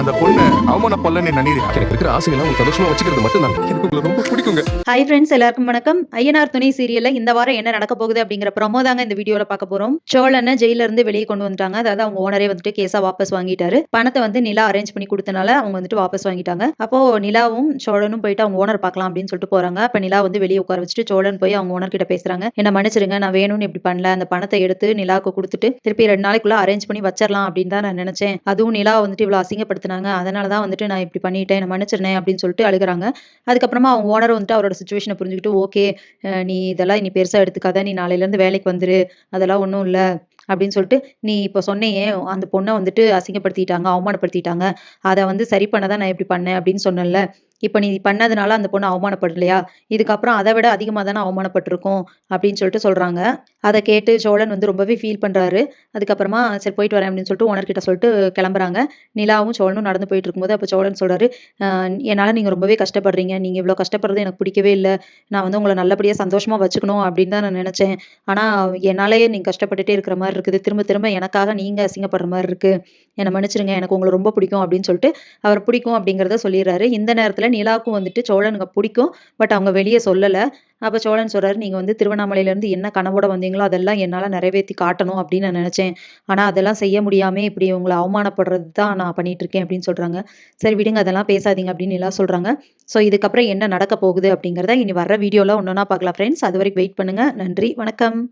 அந்த பொண்ணு அவமானப்படலன்னு நினைக்கிறேன். எனக்கு இருக்கிற ஆசையெல்லாம் உங்களுக்கு சந்தோஷமா வச்சுக்கிறது மட்டும் தான். எனக்கு உங்களை ரொம்ப பிடிக்குங்க. ஹாய் ஃப்ரெண்ட்ஸ், எல்லாருக்கும் வணக்கம். ஐயனார் துணை சீரியல்ல இந்த வாரம் என்ன நடக்க போகுது அப்படிங்கிற ப்ரோமோ தாங்க இந்த வீடியோல பார்க்க போறோம். சோழனை ஜெயில இருந்து வெளியே கொண்டு வந்துட்டாங்க. அதாவது அவங்க ஓனரே வந்துட்டு கேஸா வாபஸ் வாங்கிட்டாரு. பணத்தை வந்து நிலா அரேஞ்ச் பண்ணி கொடுத்தனால அவங்க வந்துட்டு வாபஸ் வாங்கிட்டாங்க. அப்போ நிலாவும் சோழனும் போயிட்டு அவங்க ஓனர் பார்க்கலாம் அப்படின்னு சொல்லிட்டு போறாங்க. அப்ப நிலா வந்து வெளியே உட்கார வச்சுட்டு சோழன் போய் அவங்க ஓனர் கிட்ட பேசுறாங்க. என்ன மன்னிச்சிருங்க, நான் வேணும்னு இப்படி பண்ணல. அந்த பணத்தை எடுத்து நிலாவுக்கு கொடுத்துட்டு திருப்பி 2 நாளைக்குள்ள அரேஞ்ச் பண்ணி வச்சிடலாம் அப்படின்னு தான் நான் நினைச்சேன். அதுவும் நிலா வந்துட்டு இவ்வளவு அசிங்கப்படுத்தினாங்க. அதனாலதான் வந்துட்டு நான் இப்படி பண்ணிட்டேன், என்ன மன்னிச்சிருந்தேன் அப்படின்னு சொல்லிட்டு அழுகுறாங்க. அதுக்கப்புறமா அவங்க ஓனர் வந்துட்டு அவரோட சுச்சுவேஷனை புரிஞ்சுக்கிட்டு, ஓகே நீ இதெல்லாம் நீ பெருசா எடுத்துக்காத, நீ நாளையில இருந்து வேலைக்கு வந்துரு, அதெல்லாம் ஒன்றும் இல்லை அப்படின்னு சொல்லிட்டு, நீ இப்போ சொன்னையே அந்த பொண்ணை வந்துட்டு அசிங்கப்படுத்திட்டாங்க, அவமானப்படுத்திட்டாங்க, அதை வந்து சரி பண்ணதான் நான் இப்படி பண்ணேன் அப்படின்னு சொன்னேன்ல, இப்போ நீ பண்ணதுனால அந்த பொண்ணு அவமானப்படலையா, இதுக்கப்புறம் அதை விட அதிகமாக தானே அவமானப்பட்டிருக்கும் அப்படின்னு சொல்லிட்டு சொல்றாங்க. அதை கேட்டு சோழன் வந்து ரொம்பவே ஃபீல் பண்றாரு. அதுக்கப்புறமா சரி போயிட்டு வரேன் அப்படின்னு சொல்லிட்டு ஓனர் கிட்ட சொல்லிட்டு கிளம்புறாங்க. நிலாவும் சோழனும் நடந்து போயிட்டு இருக்கும்போது அப்போ சோழன் சொல்றாரு, என்னால் நீங்கள் ரொம்பவே கஷ்டப்படுறீங்க, நீங்கள் இவ்வளோ கஷ்டப்படுறது எனக்கு பிடிக்கவே இல்லை, நான் வந்து உங்களை நல்லபடியாக சந்தோஷமா வச்சுக்கணும் அப்படின்னு தான் நான் நினைச்சேன். ஆனால் என்னாலேயே நீங்கள் கஷ்டப்பட்டுட்டே இருக்கிற மாதிரி இருக்குது, திரும்ப திரும்ப எனக்காக நீங்கள் அசிங்கப்படுற மாதிரி இருக்கு, என்னை மன்னிச்சிருங்க, எனக்கு உங்களை ரொம்ப பிடிக்கும் அப்படின்னு சொல்லிட்டு அவர் பிடிக்கும் அப்படிங்கிறத சொல்லிடுறாரு. இந்த நேரத்தில் நிலாவுக்கும் வந்துட்டு சோழனுக்கு பிடிக்கும், பட் அவங்க வெளியே சொல்லலை. அப்போ சோழன் சொல்றாரு, நீங்கள் வந்து திருவண்ணாமலையிலேருந்து என்ன கனவோட வந்தீங்களோ அதெல்லாம் என்னால் நிறைவேற்றி காட்டணும் அப்படின்னு நான் நினச்சேன், ஆனால் அதெல்லாம் செய்ய முடியாமல் இப்படி உங்களை அவமானப்படுறது தான் நான் பண்ணிட்டு இருக்கேன் அப்படின்னு சொல்கிறாங்க. சரி விடுங்க, அதெல்லாம் பேசாதீங்க அப்படின்னு நிலா சொல்கிறாங்க. ஸோ இதுக்கப்புறம் என்ன நடக்க போகுது அப்படிங்கிறத இனி வர்ற வீடியோவில் ஒன்றா பார்க்கலாம் ஃப்ரெண்ட்ஸ். அது வரைக்கும் வெயிட் பண்ணுங்கள். நன்றி, வணக்கம்.